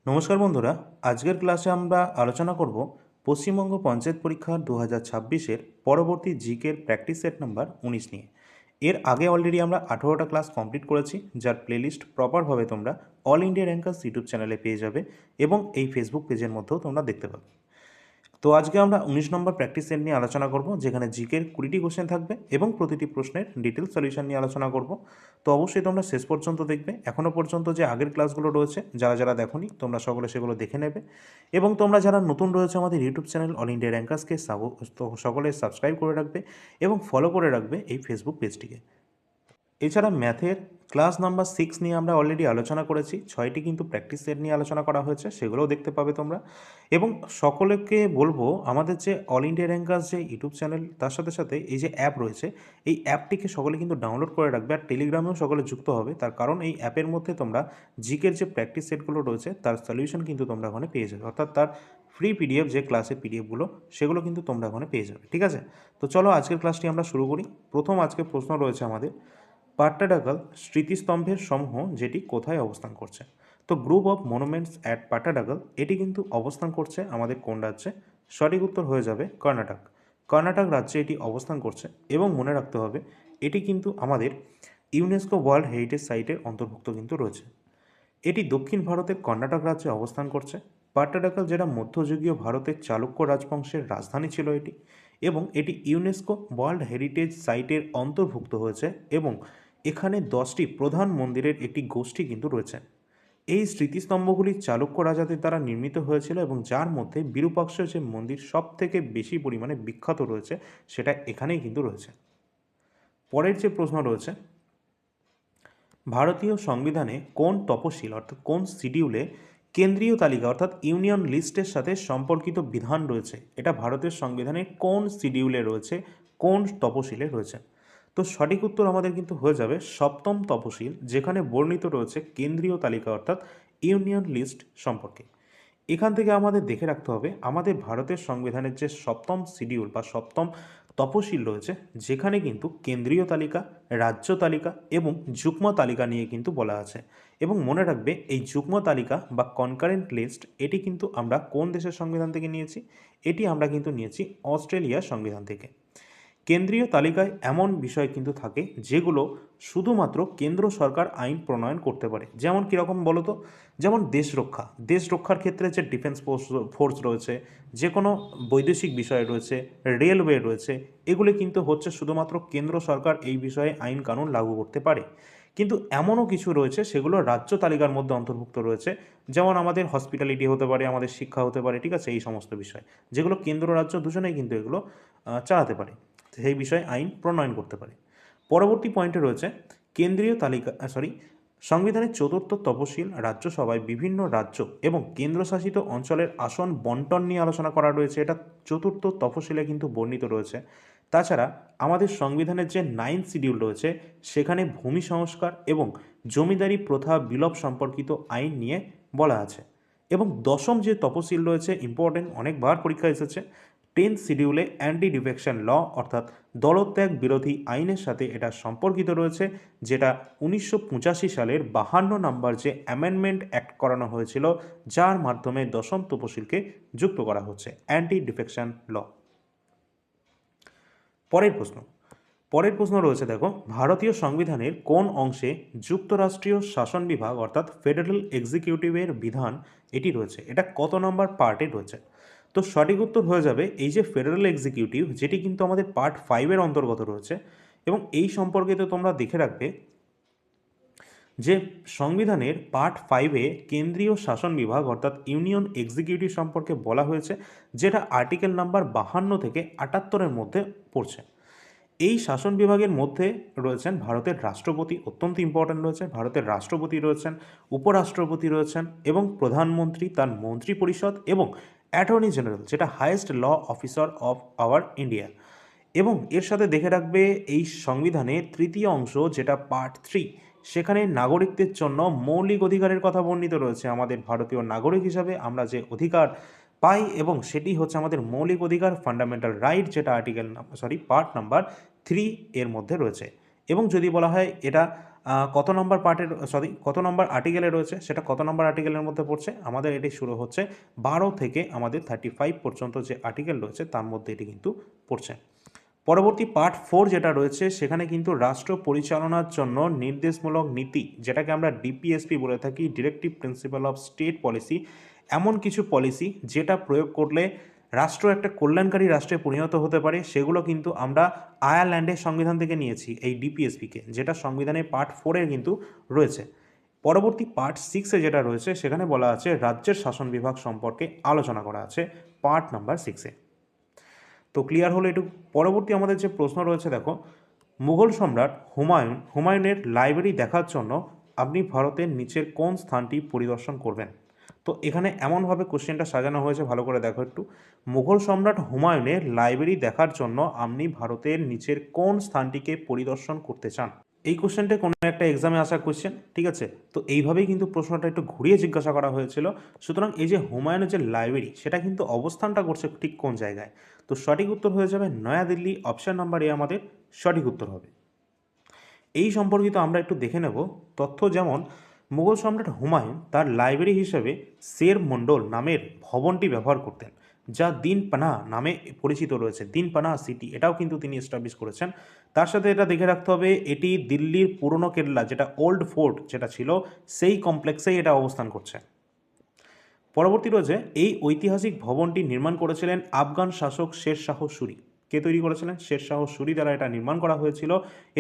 নমস্কার বন্ধুরা, আজকের ক্লাসে আমরা আলোচনা করব পশ্চিমবঙ্গ পঞ্চায়েত পরীক্ষা 2026-এর পরবর্তী জিকের প্র্যাকটিস সেট নাম্বার 19 নিয়ে। এর আগে অলরেডি আমরা 18টা ক্লাস কমপ্লিট করেছি, যার প্লেলিস্ট প্রপারভাবে তোমরা অল ইন্ডিয়া র্যাঙ্কার্স ইউটিউব চ্যানেলে পেয়ে যাবে এবং এই ফেসবুক পেজের মধ্যেও তোমরা দেখতে পাবে। তো আজকে আমরা 19 নম্বর প্র্যাকটিস সেট নিয়ে আলোচনা করব, যেখানে জিকের 20টি কোশ্চেন থাকবে এবং প্রতিটি প্রশ্নের ডিটেল সলিউশন নিয়ে আলোচনা করব। তো অবশ্যই তোমরা শেষ পর্যন্ত দেখবে। এখনও পর্যন্ত যে আগের ক্লাসগুলো রয়েছে, যারা যারা দেখোনি তোমরা সকলে সেগুলো দেখে নেবে, এবং তোমরা যারা নতুন রয়েছে আমাদের ইউটিউব চ্যানেল অল ইন্ডিয়া র্যাঙ্কার্সকে সকলে সাবস্ক্রাইব করে রাখবে এবং ফলো করে রাখবে এই ফেসবুক পেজটিকে। এছাড়া ম্যাথের ক্লাস নাম্বার 6 নিয়ে আমরা অলরেডি আলোচনা করেছি, 6টি কিন্তু প্র্যাকটিস সেট নিয়ে আলোচনা করা হয়েছে, সেগুলোও দেখতে পাবে তোমরা। এবং সকলকে বলবো, আমাদের যে অল ইন্ডিয়া র্যাঙ্কার্স যে ইউটিউব চ্যানেল, তার সাথে সাথে এই যে অ্যাপ রয়েছে, এই অ্যাপটিকে সকলে কিন্তু ডাউনলোড করে রাখবে, আর টেলিগ্রামেও সকলে যুক্ত হবে। তার কারণ এই অ্যাপের মধ্যে তোমরা জিকের যে প্র্যাকটিস সেটগুলো রয়েছে তার সলিউশন কিন্তু তোমরা ওখানে পেয়ে যাবে, অর্থাৎ তার ফ্রি পিডিএফ যে ক্লাসের পিডিএফগুলো, সেগুলো কিন্তু তোমরা ওখানে পেয়ে যাবে। ঠিক আছে, তো চলো আজকের ক্লাসটি আমরা শুরু করি। প্রথম আজকের প্রশ্ন রয়েছে আমাদের, পাট্টাডাকল স্মৃতিস্তম্ভের সমূহ যেটি কোথায় অবস্থান করছে? তো গ্রুপ অফ মনুমেন্টস অ্যাট পাট্টাডাকল, এটি কিন্তু অবস্থান করছে আমাদের কোন রাজ্যে? সঠিক উত্তর হয়ে যাবে কর্ণাটক। কর্ণাটক রাজ্যে এটি অবস্থান করছে, এবং মনে রাখতে হবে এটি কিন্তু আমাদের ইউনেস্কো ওয়ার্ল্ড হেরিটেজ সাইটের অন্তর্ভুক্ত কিন্তু রয়েছে। এটি দক্ষিণ ভারতের কর্ণাটক রাজ্যে অবস্থান করছে। পাট্টাডাকল যেটা মধ্যযুগীয় ভারতের চালুক্য রাজবংশের রাজধানী ছিল এটি, এবং এটি ইউনেস্কো ওয়ার্ল্ড হেরিটেজ সাইটের অন্তর্ভুক্ত হয়েছে, এবং এখানে 10টি প্রধান মন্দিরের একটি গোষ্ঠী কিন্তু রয়েছে। এই স্মৃতিস্তম্ভগুলি চালুক্য রাজাদের দ্বারা নির্মিত হয়েছিল, এবং যার মধ্যে বিরূপাক্ষ যে মন্দির সব থেকে বেশি পরিমাণে বিখ্যাত রয়েছে, সেটা এখানেই কিন্তু রয়েছে। পরের যে প্রশ্ন রয়েছে, ভারতীয় সংবিধানে কোন তপশিল অর্থাৎ কোন শিডিউলে কেন্দ্রীয় তালিকা অর্থাৎ ইউনিয়ন লিস্টের সাথে সম্পর্কিত বিধান রয়েছে? এটা ভারতের সংবিধানের কোন শিডিউলে রয়েছে, কোন তপশিলে রয়েছে? তো সঠিক উত্তর আমাদের কিন্তু হয়ে যাবে সপ্তম তপশিল, যেখানে বর্ণিত রয়েছে কেন্দ্রীয় তালিকা অর্থাৎ ইউনিয়ন লিস্ট সম্পর্কে। এখান থেকে আমাদের দেখে রাখতে হবে আমাদের ভারতের সংবিধানের যে সপ্তম শিডিউল বা সপ্তম তপশিল রয়েছে, যেখানে কিন্তু কেন্দ্রীয় তালিকা, রাজ্য তালিকা এবং যুগ্ম তালিকা নিয়ে কিন্তু বলা আছে। এবং মনে রাখবে, এই যুগ্ম তালিকা বা কনকারেন্ট লিস্ট, এটি কিন্তু আমরা কোন দেশের সংবিধান থেকে নিয়েছি? এটি আমরা কিন্তু নিয়েছি অস্ট্রেলিয়ার সংবিধান থেকে। কেন্দ্রীয় তালিকায় এমন বিষয় কিন্তু থাকে যেগুলো শুধুমাত্র কেন্দ্র সরকার আইন প্রণয়ন করতে পারে। যেমন কীরকম বলো তো? যেমন দেশ রক্ষা, দেশ রক্ষার ক্ষেত্রে যে ডিফেন্স ফোর্স রয়েছে, যে কোনো বৈদেশিক বিষয় রয়েছে, রেলওয়ে রয়েছে, এগুলি কিন্তু হচ্ছে শুধুমাত্র কেন্দ্র সরকার এই বিষয়ে আইন কানুন লাগু করতে পারে। কিন্তু এমনও কিছু রয়েছে সেগুলো রাজ্য তালিকার মধ্যে অন্তর্ভুক্ত রয়েছে, যেমন আমাদের হসপিটালিটি হতে পারে, আমাদের শিক্ষা হতে পারে, ঠিক আছে, এই সমস্ত বিষয় যেগুলো কেন্দ্র রাজ্য দুজনেই কিন্তু এগুলো চালাতে পারে, সেই বিষয়ে আইন প্রণয়ন করতে পারে। পরবর্তী পয়েন্টে রয়েছে কেন্দ্রীয় তালিকা সংবিধানের চতুর্থ তপশিল রাজ্যসভায় বিভিন্ন রাজ্য এবং কেন্দ্রশাসিত অঞ্চলের আসন বন্টন নিয়ে আলোচনা করা রয়েছে, এটা চতুর্থ তপশিলে কিন্তু বর্ণিত রয়েছে। তাছাড়া আমাদের সংবিধানের যে 9 শিডিউল রয়েছে, সেখানে ভূমি সংস্কার এবং জমিদারি প্রথা বিলোপ সম্পর্কিত আইন নিয়ে বলা আছে। এবং দশম যে তপশিল রয়েছে, ইম্পর্টেন্ট, অনেকবার পরীক্ষা এসেছে, 10th শিডিউলে অ্যান্টি ডিফেকশন ল অর্থাৎ দলত্যাগ বিরোধী আইনের সাথে এটা সম্পর্কিত রয়েছে, যেটা 1985 সালের 52 নম্বর যে অ্যামেন্ডমেন্ট অ্যাক্ট করানো হয়েছিল, যার মাধ্যমে দশম তপশিলকে যুক্ত করা হচ্ছে, অ্যান্টি ডিফেকশন ল। পরের প্রশ্ন রয়েছে, দেখো, ভারতীয় সংবিধানের কোন অংশে যুক্তরাষ্ট্রীয় শাসন বিভাগ অর্থাৎ ফেডারেল এক্সিকিউটিভের বিধান এটি রয়েছে? এটা কত নম্বর পার্টে রয়েছে? তো সঠিক উত্তর হয়ে যাবে এই যে ফেডারেল এক্সিকিউটিভ, যেটি কিন্তু আমাদের পার্ট 5-এর অন্তর্গত রয়েছে। এবং এই সম্পর্কে তো তোমরা দেখে রাখবে যে সংবিধানের পার্ট 5-এ কেন্দ্রীয় শাসন বিভাগ অর্থাৎ ইউনিয়ন এক্সিকিউটিভ সম্পর্কে বলা হয়েছে, যেটা আর্টিকেল নাম্বার 52 থেকে 78-এর মধ্যে পড়ছে। এই শাসন বিভাগের মধ্যে রয়েছেন ভারতের রাষ্ট্রপতি, অত্যন্ত ইম্পর্ট্যান্ট রয়েছে, ভারতের রাষ্ট্রপতি রয়েছেন, উপরাষ্ট্রপতি রয়েছেন, এবং প্রধানমন্ত্রী, তার মন্ত্রী পরিষদ, এবং অ্যাটর্নি জেনারেল, যেটা highest law officer of our India. এবং এর সাথে দেখে রাখবে এই সংবিধানের তৃতীয় অংশ, যেটা পার্ট 3, সেখানে নাগরিকদের জন্য মৌলিক অধিকারের কথা বর্ণিত রয়েছে। আমাদের ভারতীয় নাগরিক হিসাবে আমরা যে অধিকার পাই, এবং সেটি হচ্ছে আমাদের মৌলিক অধিকার, ফান্ডামেন্টাল রাইট, যেটা পার্ট নাম্বার 3 এর মধ্যে রয়েছে। এবং যদি বলা হয় এটা কত নম্বর পার্টের কত নম্বর আর্টিকেলে রয়েছে, সেটা কত নম্বর আর্টিকেলের মধ্যে পড়ছে, আমাদের এটি শুরু হচ্ছে 12 থেকে আমাদের 35 পর্যন্ত যে আর্টিকেল রয়েছে তার মধ্যে এটি কিন্তু পড়ছে। পরবর্তী পার্ট 4 যেটা রয়েছে সেখানে কিন্তু রাষ্ট্র পরিচালনার জন্য নির্দেশমূলক নীতি, যেটাকে আমরা ডিপিএসপি বলে থাকি, directive principal of state policy, এমন কিছু পলিসি যেটা প্রয়োগ করলে রাষ্ট্র একটা কল্যাণকারী রাষ্ট্রে পরিণত হতে পারে, সেগুলো কিন্তু আমরা আয়ারল্যান্ডের সংবিধান থেকে নিয়েছি এই ডিপিএসপিকে, যেটা সংবিধানের পার্ট 4-এ কিন্তু রয়েছে। পরবর্তী পার্ট 6-এ যেটা রয়েছে সেখানে বলা আছে রাজ্যের শাসন বিভাগ সম্পর্কে আলোচনা করা আছে পার্ট নাম্বার 6-এ। তো ক্লিয়ার হলো এটুকু। পরবর্তী আমাদের যে প্রশ্ন রয়েছে দেখো, মুঘল সম্রাট হুমায়ুনের লাইব্রেরি দেখার জন্য আপনি ভারতের নিচের কোন স্থানটি পরিদর্শন করবেন? তো এখানে এমনভাবে কোশ্চেনটা সাজানো হয়েছে, ভালো করে দেখো একটু। মুঘল সম্রাট হুমায়ুনের লাইব্রেরি দেখার জন্য আপনি ভারতের নিচের কোন স্থানটিকে পরিদর্শন করতে চান? এই কোশ্চেনটা কোনো একটা এক্সামে আসা কোশ্চেন, ঠিক আছে? তো এইভাবেই কিন্তু প্রশ্নটা একটু ঘুরিয়ে জিজ্ঞাসা করা হয়েছিল। সুতরাং এই যে হুমায়ুনের যে লাইব্রেরি, সেটা কিন্তু অবস্থানটা করছে ঠিক কোন জায়গায়? তো সঠিক উত্তর হয়ে যাবে নয়াদিল্লি। অপশান নাম্বার এ আমাদের সঠিক উত্তর হবে। এই সম্পর্কিত আমরা একটু দেখে নেব তথ্য। যেমন মুঘল সম্রাট হুমায়ুন তার লাইব্রেরি হিসেবে শের মন্ডল নামের ভবনটি ব্যবহার করতেন, যা দিনপানা নামে পরিচিত রয়েছে। দিনপানা সিটি, এটাও কিন্তু তিনি এস্টাবলিশ করেছেন। তার সাথে এটা দেখে রাখতে হবে, এটি দিল্লির পুরনো কেল্লা, যেটা ওল্ড ফোর্ট যেটা ছিল, সেই কমপ্লেক্সেই এটা অবস্থান করছে। পরবর্তী রয়েছে, এই ঐতিহাসিক ভবনটি নির্মাণ করেছিলেন আফগান শাসক শের শাহ সুরি। কে তৈরি করেছিলেন? শের শাহ সুরি দ্বারা এটা নির্মাণ করা হয়েছিল।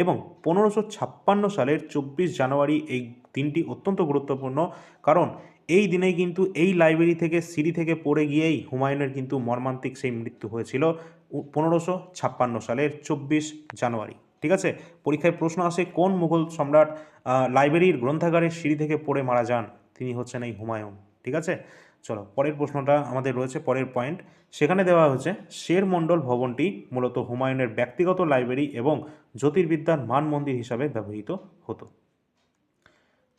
এবং 1556 সালের 24 জানুয়ারি এই দিনটি অত্যন্ত গুরুত্বপূর্ণ, কারণ এই দিনেই কিন্তু এই লাইব্রেরি থেকে সিঁড়ি থেকে পড়ে গিয়েই হুমায়ুনের কিন্তু মর্মান্তিক সেই মৃত্যু হয়েছিল 1556 সালের 24 জানুয়ারি। ঠিক আছে, পরীক্ষায় প্রশ্ন আসে কোন মুঘল সম্রাট লাইব্রেরির গ্রন্থাগারের সিঁড়ি থেকে পড়ে মারা যান? তিনি হচ্ছেন এই হুমায়ুন। ঠিক আছে, চলো পরের প্রশ্নটা আমাদের রয়েছে, পরের পয়েন্ট। সেখানে দেওয়া হচ্ছে শের মন্ডল ভবনটি মূলত হুমায়ুনের ব্যক্তিগত লাইব্রেরি এবং জ্যোতির্বিদ্যার মান মন্দির হিসাবে ব্যবহৃত হতো।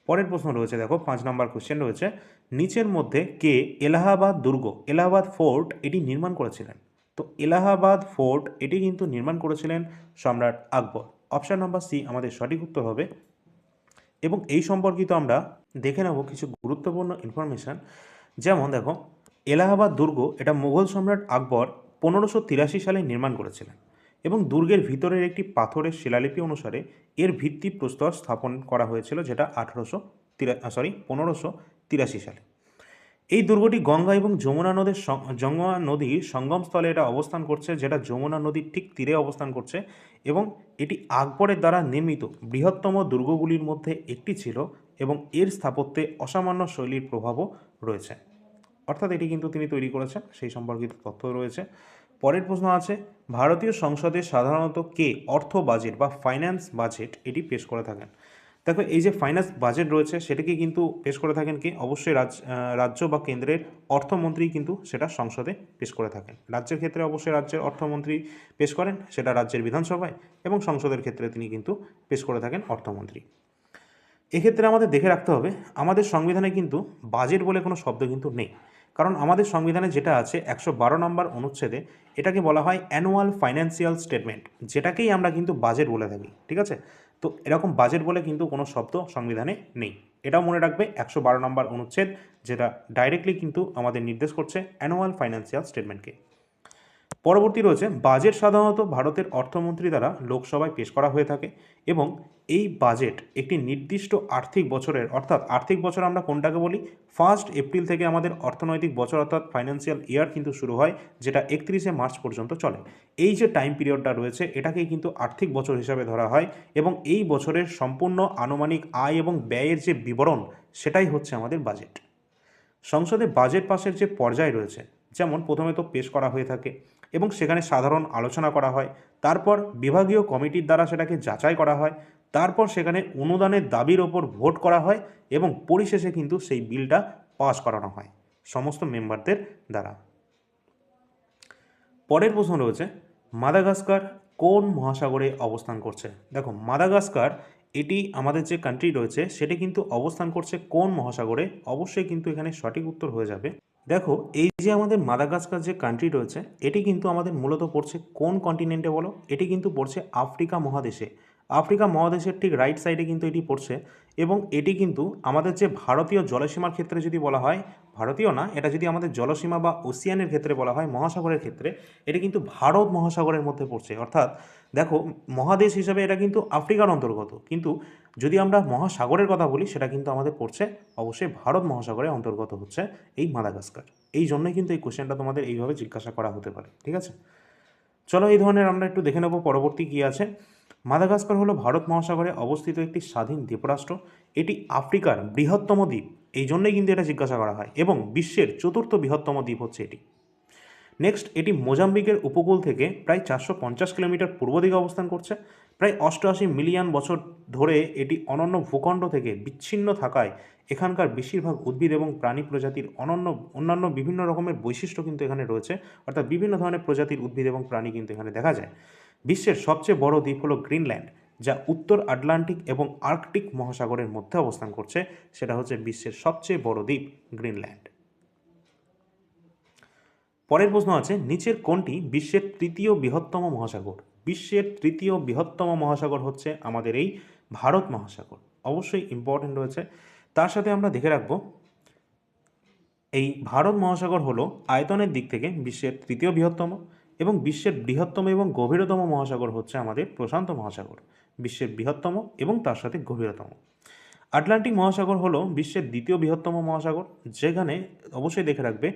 পরের প্রশ্ন রয়েছে দেখো, 5 নম্বর কোশ্চেন রয়েছে, নিচের মধ্যে কে এলাহাবাদ দুর্গ, এলাহাবাদ ফোর্ট এটি নির্মাণ করেছিলেন? তো এলাহাবাদ ফোর্ট এটি কিন্তু নির্মাণ করেছিলেন সম্রাট আকবর। অপশান নাম্বার সি আমাদের সঠিক উত্তর হবে। এবং এই সম্পর্কিত আমরা দেখে নেব কিছু গুরুত্বপূর্ণ ইনফরমেশান। যেমন দেখো, এলাহাবাদ দুর্গ এটা মুঘল সম্রাট আকবর 1583 সালে নির্মাণ করেছিলেন, এবং দুর্গের ভিতরের একটি পাথরের শিলালিপি অনুসারে এর ভিত্তিপ্রস্তর স্থাপন করা হয়েছিল, যেটা 1583 সালে। এই দুর্গটি গঙ্গা এবং যমুনা নদীর সঙ্গমস্থলে এটা অবস্থান করছে, যেটা যমুনা নদীর ঠিক তীরে অবস্থান করছে। এবং এটি আকবরের দ্বারা নির্মিত বৃহত্তম দুর্গগুলির মধ্যে একটি ছিল, এবং এর স্থাপত্যে অসামান্য শৈলীর প্রভাবও রয়েছে। অর্থাৎ এটি কিন্তু তিনি তৈরি করেছেন, সেই সম্পর্কিত তথ্য রয়েছে। পরের প্রশ্ন আছে, ভারতীয় সংসদে সাধারণত কে অর্থ বাজেট বা ফাইন্যান্স বাজেট এটি পেশ করে থাকেন? দেখো, এই যে ফাইন্যান্স বাজেট রয়েছে সেটাকে কিন্তু পেশ করে থাকেন কে? অবশ্যই রাজ্য বা কেন্দ্রের অর্থমন্ত্রী কিন্তু সেটা সংসদে পেশ করে থাকেন। রাজ্যের ক্ষেত্রে অবশ্যই রাজ্যের অর্থমন্ত্রী পেশ করেন, সেটা রাজ্যের বিধানসভায়, এবং সংসদের ক্ষেত্রে তিনি কিন্তু পেশ করে থাকেন অর্থমন্ত্রী। এক্ষেত্রে আমাদের দেখে রাখতে হবে, আমাদের সংবিধানে কিন্তু বাজেট বলে কোনো শব্দ কিন্তু নেই, কারণ আমাদের সংবিধানে যেটা আছে 112 নম্বর অনুচ্ছেদে এটাকে বলা হয় অ্যানুয়াল ফাইন্যান্সিয়াল স্টেটমেন্ট, যেটাকেই আমরা কিন্তু বাজেট বলে থাকি। ঠিক আছে, তো এরকম বাজেট বলে কিন্তু কোনো শব্দ সংবিধানে নেই, এটাও মনে রাখবে। 112 নম্বর অনুচ্ছেদ যেটা ডাইরেক্টলি কিন্তু আমাদের নির্দেশ করছে অ্যানুয়াল ফাইন্যান্সিয়াল স্টেটমেন্টকে। পরবর্তী রয়েছে, বাজেট সাধারণত ভারতের অর্থমন্ত্রী দ্বারা লোকসভায় পেশ করা হয়ে থাকে, এবং এই বাজেট একটি নির্দিষ্ট আর্থিক বছরের, অর্থাৎ আর্থিক বছর আমরা কোনটাকে বলি, 1 এপ্রিল থেকে আমাদের অর্থনৈতিক বছর অর্থাৎ ফাইন্যান্সিয়াল ইয়ার কিন্তু শুরু হয়, যেটা 31 মার্চ পর্যন্ত চলে। এই যে টাইম পিরিয়ডটা রয়েছে এটাকেই কিন্তু আর্থিক বছর হিসাবে ধরা হয়, এবং এই বছরের সম্পূর্ণ আনুমানিক আয় এবং ব্যয়ের যে বিবরণ সেটাই হচ্ছে আমাদের বাজেট। সংসদে বাজেট পাসের যে পর্যায় রয়েছে, যেমন প্রথমে তো পেশ করা হয়ে থাকে, এবং সেখানে সাধারণ আলোচনা করা হয়, তারপর বিভাগীয় কমিটির দ্বারা সেটাকে যাচাই করা হয়, তারপর সেখানে অনুদানের দাবির ওপর ভোট করা হয়, এবং পরিশেষে কিন্তু সেই বিলটা পাস করানো হয় সমস্ত মেম্বারদের দ্বারা। পরের প্রশ্ন রয়েছে, মাদাগাস্কার কোন মহাসাগরে অবস্থান করছে? দেখো, মাদাগাস্কার এটি আমাদের যে কান্ট্রি রয়েছে সেটি কিন্তু অবস্থান করছে কোন মহাসাগরে? অবশ্যই কিন্তু এখানে সঠিক উত্তর হয়ে যাবে। দেখো, এই যে আমাদের মাদাগাস্কার যে কান্ট্রি রয়েছে এটি কিন্তু আমাদের মূলত পড়ছে কোন কন্টিনেন্টে বলো? এটি কিন্তু পড়ছে আফ্রিকা মহাদেশে। আফ্রিকা মহাদেশের ঠিক রাইট সাইডে কিন্তু এটি পড়ছে এবং এটি কিন্তু আমাদের যে ভারতীয় জলসীমার ক্ষেত্রে যদি বলা হয়, ভারতীয় না, এটা যদি আমাদের জলসীমা বা ওসিয়ানের ক্ষেত্রে বলা হয়, মহাসাগরের ক্ষেত্রে এটি কিন্তু ভারত মহাসাগরের মধ্যে পড়ছে। অর্থাৎ দেখো, মহাদেশ হিসাবে এটা কিন্তু আফ্রিকার অন্তর্গত, কিন্তু যদি আমরা মহাসাগরের কথা বলি সেটা কিন্তু আমাদের পড়ছে অবশ্যই ভারত মহাসাগরের অন্তর্গত হচ্ছে এই মাদাগাস্কার। এই জন্যই কিন্তু এই কোশ্চেনটা তোমাদের এইভাবে জিজ্ঞাসা করা হতে পারে। ঠিক আছে, চলো এই ধরনের আমরা একটু দেখে নেব পরবর্তী কী আছে। মাদাগাস্কার হলো ভারত মহাসাগরে অবস্থিত একটি স্বাধীন দ্বীপরাষ্ট্র। এটি আফ্রিকার বৃহত্তম দ্বীপ, এই জন্যই কিন্তু এটা জিজ্ঞাসা করা হয়, এবং বিশ্বের চতুর্থ বৃহত্তম দ্বীপ হচ্ছে এটি। নেক্সট, এটি মোজাম্বিকের উপকূল থেকে প্রায় 450 কিলোমিটার পূর্ব দিকে অবস্থান করছে। প্রায় 88 মিলিয়ন বছর ধরে এটি অনন্য ভূখণ্ড থেকে বিচ্ছিন্ন থাকায় এখানকার বেশিরভাগ উদ্ভিদ এবং প্রাণী প্রজাতির অন্যান্য বিভিন্ন রকমের বৈশিষ্ট্য কিন্তু এখানে রয়েছে, অর্থাৎ বিভিন্ন ধরনের প্রজাতির উদ্ভিদ এবং প্রাণী কিন্তু এখানে দেখা যায়। বিশ্বের সবচেয়ে বড় দ্বীপ হলো গ্রিনল্যান্ড, যা উত্তর আটলান্টিক এবং আর্কটিক মহাসাগরের মধ্যে অবস্থান করছে। সেটা হচ্ছে বিশ্বের সবচেয়ে বড় দ্বীপ গ্রিনল্যান্ড। পরের প্রশ্ন আছে, নিচের কোনটি বিশ্বের তৃতীয় বৃহত্তম মহাসাগর? বিশ্বের তৃতীয় বৃহত্তম মহাসাগর হচ্ছে আমাদের এই ভারত মহাসাগর, অবশ্যই ইম্পর্টেন্ট রয়েছে। তার সাথে আমরা দেখে রাখবো এই ভারত মহাসাগর হলো আয়তনের দিক থেকে বিশ্বের তৃতীয় বৃহত্তম, এবং বিশ্বের বৃহত্তম এবং গভীরতম মহাসাগর হচ্ছে আমাদের প্রশান্ত মহাসাগর, বিশ্বের বৃহত্তম এবং তার সাথে গভীরতম। আটলান্টিক মহাসাগর হলো বিশ্বের দ্বিতীয় বৃহত্তম মহাসাগর, যেখানে অবশ্যই দেখে রাখবে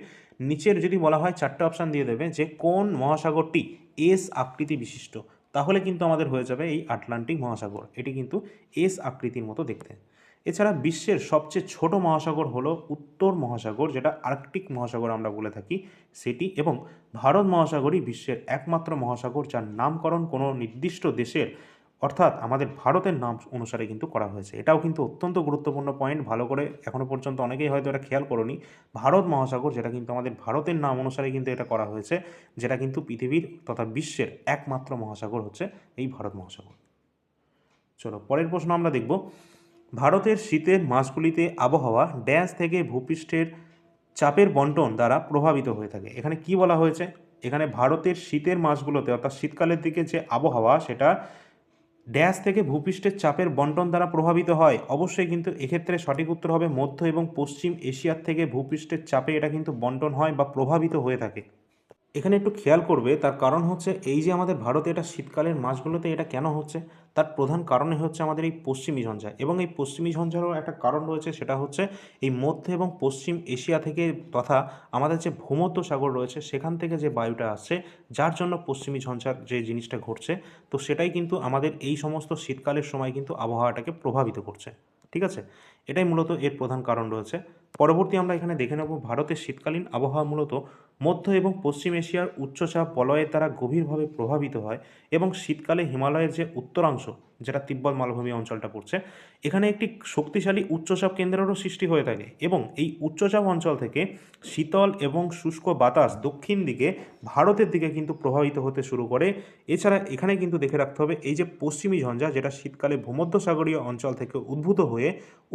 নিচের যদি বলা হয় 4টে অপশান দিয়ে দেবে যে কোন মহাসাগরটি এস আকৃতি বিশিষ্ট, তাহলে কিন্তু আমাদের হয়ে যাবে এই আটলান্টিক মহাসাগর। এটি কিন্তু এস আকৃতির মতো দেখতে। এছাড়া বিশ্বের সবচেয়ে ছোট মহাসাগর হলো উত্তর মহাসাগর, যেটা আর্কটিক মহাসাগর আমরা বলে থাকি সেটি, এবং ভারত মহাসাগরই বিশ্বের একমাত্র মহাসাগর যার নামকরণ কোনো নির্দিষ্ট দেশের অর্থাৎ আমাদের ভারতের নাম অনুসারে কিন্তু করা হয়েছে। এটাও কিন্তু অত্যন্ত গুরুত্বপূর্ণ পয়েন্ট, ভালো করে এখনও পর্যন্ত অনেকেই হয়তো এটা খেয়াল করোনি। ভারত মহাসাগর যেটা কিন্তু আমাদের ভারতের নাম অনুসারে কিন্তু এটা করা হয়েছে, যেটা কিন্তু পৃথিবীর তথা বিশ্বের একমাত্র মহাসাগর হচ্ছে এই ভারত মহাসাগর। চলো পরের প্রশ্ন আমরা দেখব, ভারতের শীতের মাসগুলিতে আবহাওয়া ড্যাশ থেকে ভূপৃষ্ঠের চাপের বন্টন দ্বারা প্রভাবিত হয়ে থাকে। এখানে কি বলা হয়েছে, এখানে ভারতের শীতের মাসগুলোতে অর্থাৎ শীতকালের দিকে যে আবহাওয়া সেটা ড্যাশ থেকে ভূপৃষ্ঠের চাপের বন্টন দ্বারা প্রভাবিত হয়। অবশ্যই কিন্তু এক্ষেত্রে সঠিক উত্তর হবে মধ্য এবং পশ্চিম এশিয়ার থেকে ভূপৃষ্ঠের চাপে এটা কিন্তু বন্টন হয় বা প্রভাবিত হয়ে থাকে। এখানে একটু খেয়াল করবে, তার কারণ হচ্ছে এই যে আমাদের ভারতে এটা শীতকালের মাসগুলোতে এটা কেন হচ্ছে, তার প্রধান কারণই হচ্ছে আমাদের এই পশ্চিমী ঝঞ্ঝা, এবং এই পশ্চিমী ঝঞ্ঝারও একটা কারণ রয়েছে, সেটা হচ্ছে এই মধ্য এবং পশ্চিম এশিয়া থেকে তথা আমাদের যে ভূমধ্য সাগর রয়েছে সেখান থেকে যে বায়ুটা আসছে, যার জন্য পশ্চিমী ঝঞ্ঝার যে জিনিসটা ঘটছে, তো সেটাই কিন্তু আমাদের এই সমস্ত শীতকালের সময় কিন্তু আবহাওয়াটাকে প্রভাবিত করছে। ঠিক আছে, এটাই মূলত এর প্রধান কারণ রয়েছে। পরবর্তী আমরা এখানে দেখে নেব, ভারতের শীতকালীন আবহাওয়া মূলত মধ্য এবং পশ্চিম এশিয়ার উচ্চচাপ বলয়ের দ্বারা গভীরভাবে প্রভাবিত হয়, এবং শীতকালে হিমালয়ের যে উত্তরাংশ যেটা তিব্বত মালভূমি অঞ্চলটা পড়ছে, এখানে একটি শক্তিশালী উচ্চচাপ কেন্দ্রেরও সৃষ্টি হয়ে থাকে, এবং এই উচ্চচাপ অঞ্চল থেকে শীতল এবং শুষ্ক বাতাস দক্ষিণ দিকে ভারতের দিকে কিন্তু প্রভাবিত হতে শুরু করে। এছাড়া এখানে কিন্তু দেখে রাখতে হবে এই যে পশ্চিমী ঝঞ্ঝা, যেটা শীতকালে ভূমধ্যসাগরীয় অঞ্চল থেকে উদ্ভূত হয়ে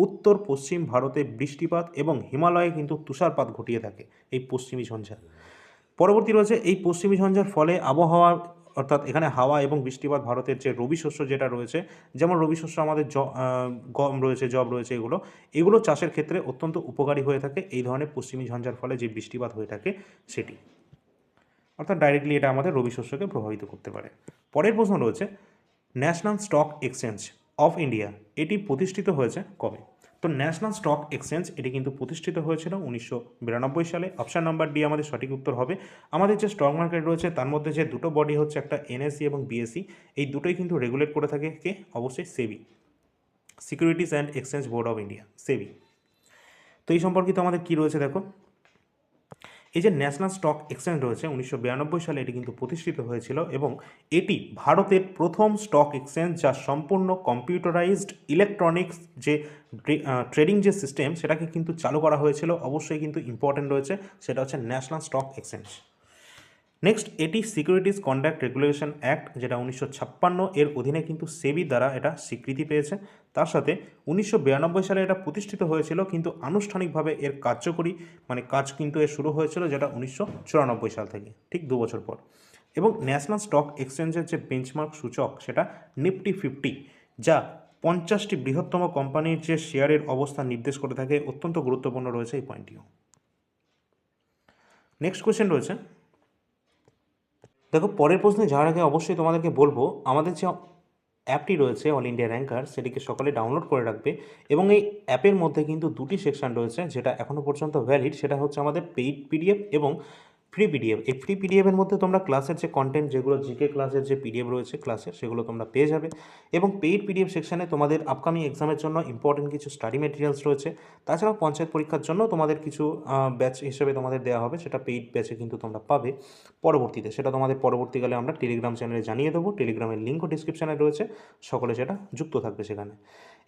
উত্তর পশ্চিম ভারতে বৃষ্টিপাত এবং হিমালয়ে কিন্তু তুষারপাত ঘটিয়ে থাকে এই পশ্চিমী ঝঞ্ঝা। পরবর্তী রয়েছে এই পশ্চিমী ঝঞ্ঝার ফলে আবহাওয়া অর্থাৎ এখানে হাওয়া এবং বৃষ্টিপাত ভারতের যে রবি শস্য যেটা রয়েছে, যেমন রবি শস্য আমাদের গম রয়েছে, জব রয়েছে, এগুলো চাষের ক্ষেত্রে অত্যন্ত উপকারী হয়ে থাকে এই ধরনের পশ্চিমী ঝঞ্ঝার ফলে যে বৃষ্টিপাত হয়ে থাকে সেটি, অর্থাৎ ডাইরেক্টলি এটা আমাদের রবি শস্যকে প্রভাবিত করতে পারে। পরের প্রশ্ন রয়েছে, national stock exchange of India এটি প্রতিষ্ঠিত হয়েছে কবে? তো ন্যাশনাল স্টক এক্সচেঞ্জ এটি কিন্তু প্রতিষ্ঠিত হয়েছিল 1992 সালে। অপশান নাম্বার ডি আমাদের সঠিক উত্তর হবে। আমাদের যে স্টক মার্কেট রয়েছে তার মধ্যে যে দুটো বডি হচ্ছে, একটা এনএসই এবং বিএসই, এই দুটোই কিন্তু রেগুলেট করে থাকে কে? অবশ্যই SEBI, Securities and Exchange Board of India, SEBI. তো এই সম্পর্কিত আমাদের কি রয়েছে দেখো, এই যে ন্যাশনাল স্টক এক্সচেঞ্জ রয়েছে 1992 সালে এটি কিন্তু প্রতিষ্ঠিত হয়েছিল, এবং এটি ভারতের প্রথম স্টক এক্সচেঞ্জ যা সম্পূর্ণ কম্পিউটারাইজড ইলেকট্রনিক্স যে ট্রেডিং যে সিস্টেম সেটাকে কিন্তু চালু করা হয়েছিল। অবশ্যই কিন্তু ইম্পর্টেন্ট রয়েছে, সেটা হচ্ছে ন্যাশনাল স্টক এক্সচেঞ্জ। নেক্সট, এটি সিকিউরিটিজ কন্ডাক্ট রেগুলেশন অ্যাক্ট যেটা 1956 এর অধীনে কিন্তু সেবি দ্বারা এটা স্বীকৃতি পেয়েছে। তার সাথে 1992 সালে এটা প্রতিষ্ঠিত হয়েছিল, কিন্তু আনুষ্ঠানিকভাবে এর কার্যকরী কাজ কিন্তু এর শুরু হয়েছিল যেটা 1994 সাল থেকে, ঠিক 2 বছর পর। এবং ন্যাশনাল স্টক এক্সচেঞ্জের যে বেঞ্চমার্ক সূচক সেটা নিফটি 50, যা 50টি বৃহত্তম কোম্পানির যে শেয়ারের অবস্থান নির্দেশ করে থাকে। অত্যন্ত গুরুত্বপূর্ণ রয়েছে এই পয়েন্টটিও। নেক্সট কোয়েশ্চেন রয়েছে, দেখো পরের প্রশ্নে যাওয়ার আগে অবশ্যই তোমাদেরকে বলবো আমাদের যে অ্যাপটি রয়েছে অল ইন্ডিয়া র্যাঙ্কার, সেটিকে সকলে ডাউনলোড করে রাখবে। এবং এই অ্যাপের মধ্যে কিন্তু দুটি সেকশন রয়েছে যেটা এখনও পর্যন্ত ভ্যালিড, সেটা হচ্ছে আমাদের পেইড পিডিএফ এবং ফ্রি পিডিএফ। এই ফ্রি পিডিএফের মধ্যে তোমরা ক্লাসের যে কন্টেন্ট, যেগুলো জিকে ক্লাসের যে পিডিএফ রয়েছে ক্লাসের, সেগুলো তোমরা পেয়ে যাবে। এবং পেইড পিডিএফ সেকশানে তোমাদের আপকামিং এক্সামের জন্য ইম্পর্টেন্ট কিছু স্টাডি মেটেরিয়ালস রয়েছে। তাছাড়াও পঞ্চায়েত পরীক্ষার জন্য তোমাদের কিছু ব্যাচ হিসেবে তোমাদের দেওয়া হবে, সেটা পেইড ব্যাচে কিন্তু তোমরা পাবে পরবর্তীতে। সেটা তোমাদের পরবর্তীকালে আমরা টেলিগ্রাম চ্যানেলে জানিয়ে দেবো, টেলিগ্রামের লিঙ্কও ডিসক্রিপশানে রয়েছে, সকলে সেটা যুক্ত থাকবে সেখানে।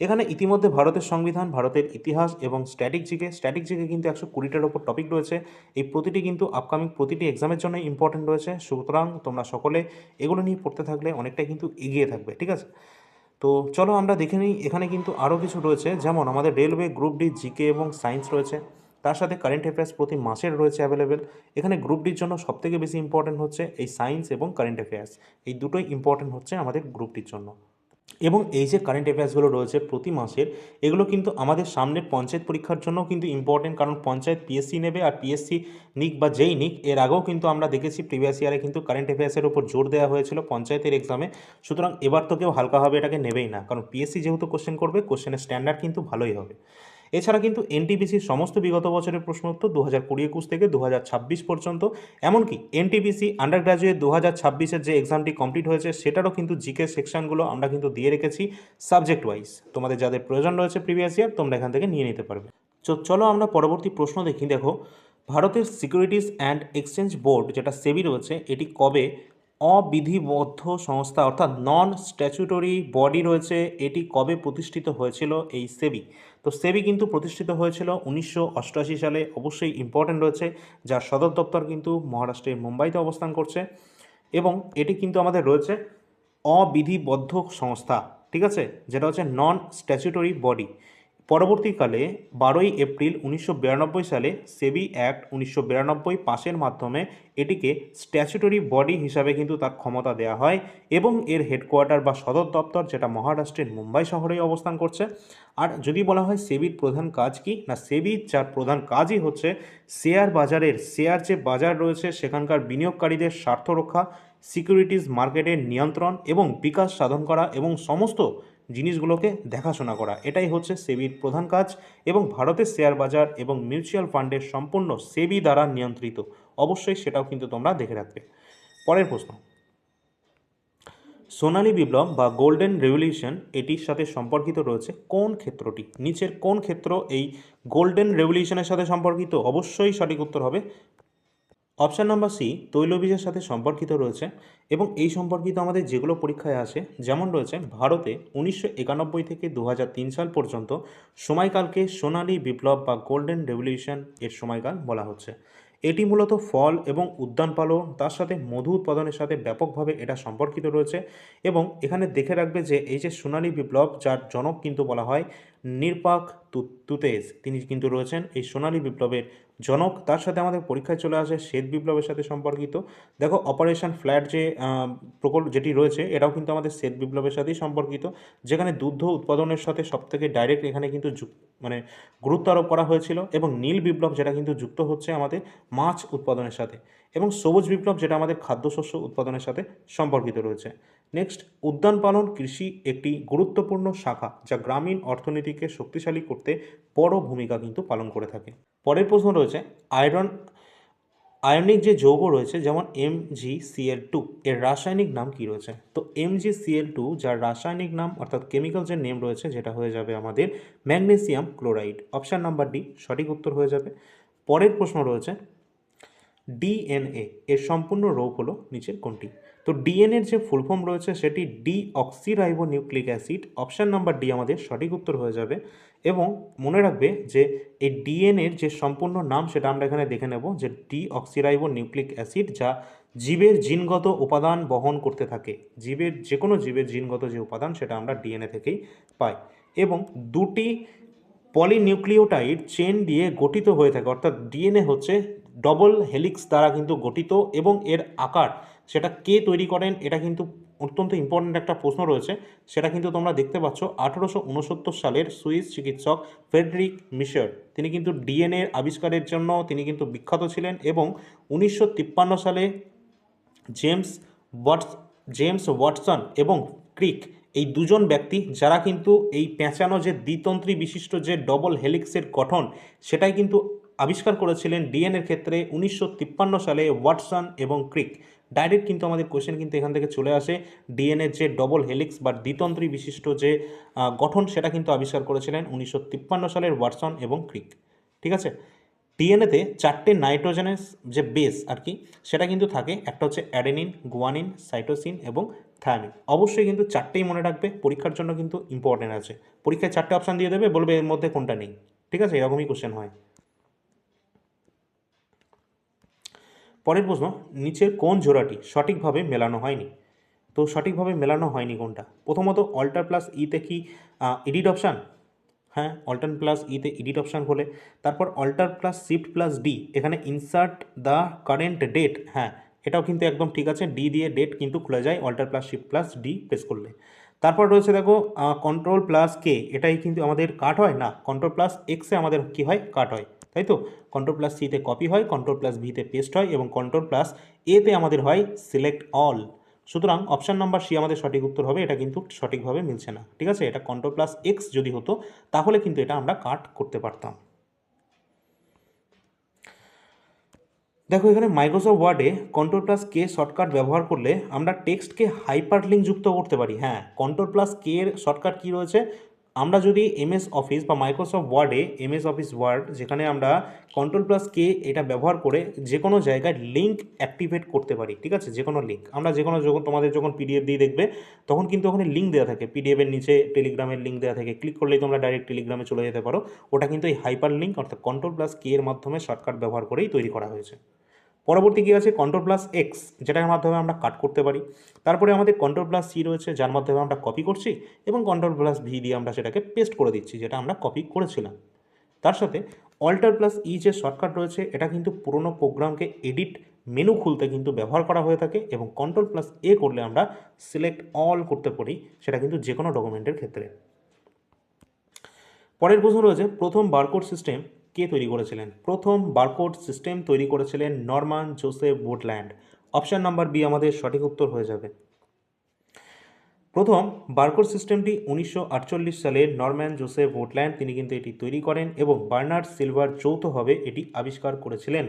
এখানে ইতিমধ্যে ভারতের সংবিধান, ভারতের ইতিহাস এবং স্ট্যাটিক জিকে কিন্তু 120টার ওপর টপিক রয়েছে। এই প্রতিটি কিন্তু আপকামিং প্রতিটি এক্সামের জন্য ইম্পর্টেন্ট রয়েছে। সুতরাং তোমরা সকলে এগুলো নিয়ে পড়তে থাকলে অনেকটাই কিন্তু এগিয়ে থাকবে, ঠিক আছে? তো চলো আমরা দেখে নিই। এখানে কিন্তু আরও কিছু রয়েছে, যেমন আমাদের রেলওয়ে, গ্রুপ ডি, জিকে এবং সায়েন্স রয়েছে। তার সাথে কারেন্ট অ্যাফেয়ার্স প্রতি মাসের রয়েছে অ্যাভেলেবেল। এখানে গ্রুপ ডির জন্য সবথেকে বেশি ইম্পর্টেন্ট হচ্ছে এই সায়েন্স এবং কারেন্ট অ্যাফেয়ার্স, এই দুটোই ইম্পর্টেন্ট হচ্ছে আমাদের গ্রুপ ডির জন্য। এবং এই যে কারেন্ট অ্যাফেয়ার্সগুলো রয়েছে প্রতি মাসের, এগুলো কিন্তু আমাদের সামনের পঞ্চায়েত পরীক্ষার জন্য কিন্তু ইম্পর্টেন্ট, কারণ পঞ্চায়েত পিএসসি নেবে, আর পিএসসি নিক বা যেই নিক, এর আগেও কিন্তু আমরা দেখেছি প্রিভিয়াস ইয়ারে কিন্তু কারেন্ট অ্যাফেয়ার্সের উপর জোর দেওয়া হয়েছিল পঞ্চায়েতের এক্সামে। সুতরাং এবার তো কেউ হালকাভাবে এটাকে নেবেই না, কারণ পিএসসি যেহেতু কোশ্চেন করবে, কোশ্চেনের স্ট্যান্ডার্ড কিন্তু ভালোই হবে। এছাড়া কিন্তু এনটিপিসির সমস্ত বিগত বছরের প্রশ্ন উত্তর 2020-21 থেকে 2026 পর্যন্ত, এমনকি এনটিপিসি আন্ডার গ্র্যাজুয়েট 2026-এর যে এক্সামটি কমপ্লিট হয়েছে সেটারও কিন্তু জিকে সেকশনগুলো আমরা কিন্তু দিয়ে রেখেছি সাবজেক্ট ওয়াইজ। তোমাদের যাদের প্রয়োজন রয়েছে প্রিভিয়াস ইয়ার, তোমরা এখান থেকে নিয়ে নিতে পারবে। চলো আমরা পরবর্তী প্রশ্ন দেখি। দেখো, ভারতের সিকিউরিটিজ অ্যান্ড এক্সচেঞ্জ বোর্ড, যেটা সেবি রয়েছে, এটি কবে অবিধিবদ্ধ সংস্থা অর্থাৎ নন স্ট্যাচুটরি বডি রয়েছে, এটি কবে প্রতিষ্ঠিত হয়েছিল এই সেবি? তো সেবি কিন্তু প্রতিষ্ঠিত হয়েছিল 1988 সালে, অবশ্যই ইম্পর্টেন্ট রয়েছে, যার সদর দপ্তর কিন্তু মহারাষ্ট্রের মুম্বাইতে অবস্থান করছে। এবং এটি কিন্তু আমাদের রয়েছে অবিধিবদ্ধ সংস্থা, ঠিক আছে, যেটা হচ্ছে নন স্ট্যাচুটরি বডি। পরবর্তীকালে 12ই এপ্রিল 1992 সালে সেবি অ্যাক্ট 1992 পাসের মাধ্যমে এটিকে স্ট্যাচুটরি বডি হিসাবে কিন্তু তার ক্ষমতা দেওয়া হয়। এবং এর হেডকোয়ার্টার বা সদর দপ্তর, যেটা মহারাষ্ট্রের মুম্বাই শহরেই অবস্থান করছে। আর যদি বলা হয় সেবির প্রধান কাজ কি, না সেবির যার প্রধান কাজই হচ্ছে শেয়ার বাজারের, শেয়ার যে বাজার রয়েছে সেখানকার বিনিয়োগকারীদের স্বার্থ রক্ষা, সিকিউরিটিজ মার্কেটের নিয়ন্ত্রণ এবং বিকাশ সাধন করা, এবং সমস্ত জিনিসগুলোকে দেখাশোনা করা, এটাই হচ্ছে সেবির প্রধান কাজ। এবং ভারতের শেয়ার বাজার এবং মিউচুয়াল ফান্ডের সম্পূর্ণ সেবি দ্বারা নিয়ন্ত্রিত, অবশ্যই সেটাও কিন্তু তোমরা দেখে রাখবে। পরের প্রশ্ন, সোনালী বিপ্লব বা গোল্ডেন রেভলিউশন, এটির সাথে সম্পর্কিত রয়েছে কোন ক্ষেত্রটি? নিচের কোন ক্ষেত্র এই গোল্ডেন রেভলিউশনের সাথে সম্পর্কিত? অবশ্যই সঠিক উত্তর হবে অপশান নাম্বার সি, তৈলবীজের সাথে সম্পর্কিত রয়েছে। এবং এই সম্পর্কিত আমাদের যেগুলো পরীক্ষায় আসে, যেমন রয়েছে ভারতে 1991 থেকে 2003 সাল পর্যন্ত সময়কালকে সোনালী বিপ্লব বা গোল্ডেন রেভলিউশন এর সময়কাল বলা হচ্ছে। এটি মূলত ফল এবং উদ্যান পালন, তার সাথে মধু উৎপাদনের সাথে ব্যাপকভাবে এটা সম্পর্কিত রয়েছে। এবং এখানে দেখে রাখবে যে এই যে সোনালী বিপ্লব, যার জনক কিন্তু বলা হয় নির্পাক তুতেজ, তিনি কিন্তু রয়েছেন এই সোনালী বিপ্লবের জনক। তার সাথে আমাদের পরীক্ষায় চলে আসে শ্বেত বিপ্লবের সাথে সম্পর্কিত। দেখো অপারেশন ফ্ল্যাট যে প্রকল্প যেটি রয়েছে, এটাও কিন্তু আমাদের শ্বেত বিপ্লবের সাথেই সম্পর্কিত, যেখানে দুগ্ধ উৎপাদনের সাথে সবথেকে ডাইরেক্ট এখানে কিন্তু মানে গুরুত্ব আরোপ করা হয়েছিল। এবং নীল বিপ্লব, যেটা কিন্তু যুক্ত হচ্ছে আমাদের মাছ উৎপাদনের সাথে। এবং সবুজ বিপ্লব, যেটা আমাদের খাদ্যশস্য উৎপাদনের সাথে সম্পর্কিত রয়েছে। নেক্সট, উদ্যান পালন কৃষি একটি গুরুত্বপূর্ণ শাখা, যা গ্রামীণ অর্থনীতিকে শক্তিশালী করতে বড় ভূমিকা কিন্তু পালন করে থাকে। পরের প্রশ্ন রয়েছে, আয়নিক যে যৌগ রয়েছে, যেমন MgCl2, এর রাসায়নিক নাম কি রয়েছে? তো MgCl2 যার রাসায়নিক নাম অর্থাৎ কেমিক্যাল যে নেম রয়েছে, যেটা হয়ে যাবে আমাদের magnesium chloride. Option number D সঠিক উত্তর হয়ে যাবে। পরের প্রশ্ন রয়েছে, ডিএনএ এর সম্পূর্ণ রূপ হলো নিচের কোনটি? তো ডিএনএর যে ফুল ফর্ম রয়েছে সেটি deoxyribo nucleic acid. Option number D আমাদের সঠিক উত্তর হয়ে যাবে। এবং মনে রাখবে যে এই ডিএনএর যে সম্পূর্ণ নাম সেটা আমরা এখানে দেখে নেব, যে ডিঅক্সিরাইবো নিউক্লিক অ্যাসিড, যা জীবের জিনগত উপাদান বহন করতে থাকে। জীবের যে কোনো জীবের জিনগত যে উপাদান সেটা আমরা ডিএনএ থেকেই পাই। এবং দুটি পলিনিউক্লিওটাইড চেন দিয়ে গঠিত হয়ে থাকে, অর্থাৎ ডিএনএ হচ্ছে ডবল হেলিক্স দ্বারা কিন্তু গঠিত। এবং এর আকার সেটা কে তৈরি করেন, এটা কিন্তু অত্যন্ত ইম্পর্ট্যান্ট একটা প্রশ্ন রয়েছে। সেটা কিন্তু তোমরা দেখতে পাচ্ছ 1869 সালের সুইস চিকিৎসক ফ্রেডরিক মিশার, তিনি কিন্তু ডিএনএ আবিষ্কারের জন্য তিনি কিন্তু বিখ্যাত ছিলেন। এবং 1953 সালে জেমস ওয়াটস জেমস ওয়াটসন এবং ক্রিক, এই দুজন ব্যক্তি যারা কিন্তু এই পেঁচানো যে দ্বিতন্ত্রী বিশিষ্ট যে ডবল হেলিক্সের গঠন, সেটাই কিন্তু আবিষ্কার করেছিলেন ডিএনএর ক্ষেত্রে 1953 সালে ওয়াটসন এবং ক্রিক। ডাইরেক্ট কিন্তু আমাদের কোশ্চেন কিন্তু এখান থেকে চলে আসে, ডিএনএর যে ডবল হেলিক্স বা দ্বিতন্ত্রী বিশিষ্ট যে গঠন, সেটা কিন্তু আবিষ্কার করেছিলেন 1953 সালের ওয়াটসন এবং ক্রিক। ঠিক আছে। ডিএনএতে 4টে নাইট্রোজেনাস যে বেস আর কি, সেটা কিন্তু থাকে। একটা হচ্ছে অ্যাডেনিন, গুয়ানিন, সাইটোসিন এবং থায়ামিন। অবশ্যই কিন্তু 4টেই মনে রাখবে, পরীক্ষার জন্য কিন্তু ইম্পর্টেন্ট আছে। পরীক্ষায় 4টে অপশান দিয়ে দেবে, বলবে এর মধ্যে কোনটা নেই। ঠিক আছে, এরকমই কোশ্চেন হয়। পরের প্রশ্ন, নিচের কোন জোড়াটি সঠিকভাবে মেলানো হয়নি? তো সঠিকভাবে মেলানো হয়নি কোনটা? প্রথমত অল্টার প্লাস ইতে কি এডিট অপশান? হ্যাঁ, অল্টার প্লাস ইতে এডিট অপশান হলে। তারপর alter plus shift plus D, এখানে ইনসার্ট দ্য কারেন্ট ডেট, হ্যাঁ এটাও কিন্তু একদম ঠিক আছে, ডি দিয়ে ডেট কিন্তু খুলে যায় alter plus shift plus D press করলে। তারপর রয়েছে দেখো কন্ট্রোল প্লাস কে, এটাই কিন্তু আমাদের কাট হয় না, কন্ট্রোল প্লাস এক্সে আমাদের কি হয়, কাট হয়, তাই তো। কন্ট্রোল প্লাস সিতে কপি হয়, কন্ট্রোল প্লাস ভিতে পেস্ট হয় এবং কন্ট্রোল প্লাস এতে আমাদের হয় সিলেক্ট অল। সুতরাং অপশান নাম্বার সি আমাদের সঠিক উত্তর হবে। এটা কিন্তু সঠিকভাবে মিলছে না। ঠিক আছে, এটা কন্ট্রোল প্লাস এক্স যদি হতো তাহলে কিন্তু এটা আমরা কাট করতে পারতাম। দেখো এখানে মাইক্রোসফট ওয়ার্ডে কন্ট্রোল প্লাস কে শর্টকাট ব্যবহার করলে আমরা টেক্সটকে হাইপার লিঙ্ক যুক্ত করতে পারি। হ্যাঁ, কন্ট্রোল প্লাস কে এর শর্টকাট কী রয়েছে, আমরা যদি এমএস অফিস বা মাইক্রোসফট ওয়ার্ডে এমএস অফিস ওয়ার্ড, যেখানে আমরা কন্ট্রোল প্লাস কে এটা ব্যবহার করে যে কোনো জায়গায় লিঙ্ক অ্যাক্টিভেট করতে পারি। ঠিক আছে, যে কোনো লিঙ্ক আমরা যে কোনো, যখন তোমাদের যখন পিডিএফ দিয়ে দেখবে তখন কিন্তু ওখানে লিঙ্ক দেওয়া থাকে, পিডিএফের নিচে টেলিগ্রামের লিঙ্ক দেওয়া থাকে, ক্লিক করলেই তোমরা ডাইরেক্ট টেলিগ্রামে চলে যেতে পারো। ওটা কিন্তু এই হাইপার লিঙ্ক অর্থাৎ কন্ট্রোল প্লাস কে এর মাধ্যমে শর্টকাট ব্যবহার করেই তৈরি করা হয়েছে। পরবর্তী কী আছে, কন্ট্রোল প্লাস এক্স, যেটার মাধ্যমে আমরা কাট করতে পারি। তারপরে আমাদের কন্ট্রোল প্লাস সি রয়েছে, যার মাধ্যমে আমরা কপি করছি, এবং কন্ট্রোল প্লাস ভি দিয়ে আমরা সেটাকে পেস্ট করে দিচ্ছি, যেটা আমরা কপি করেছিলাম। তার সাথে অল্টার প্লাস ই যে শর্টকাট রয়েছে, এটা কিন্তু পুরোনো প্রোগ্রামকে এডিট মেনু খুলতে কিন্তু ব্যবহার করা হয়ে থাকে, এবং কন্ট্রোল প্লাস এ করলে আমরা সিলেক্ট অল করতে পারি, সেটা কিন্তু যে কোনো ডকুমেন্টের ক্ষেত্রে। পরের প্রশ্ন রয়েছে, প্রথম বারকোড সিস্টেম কে তৈরি করেছিলেন? প্রথম বারকোড সিস্টেম তৈরি করেছিলেন Norman Joseph Woodland. Option number B আমাদের সঠিক উত্তর হয়ে যাবে। প্রথম বারকোড সিস্টেমটি 1948 সালে নরম্যান জোসেফ উডল্যান্ড তিনি কিন্তু এটি তৈরি করেন, এবং বার্নার্ড সিলভার যৌথভাবে এটি আবিষ্কার করেছিলেন।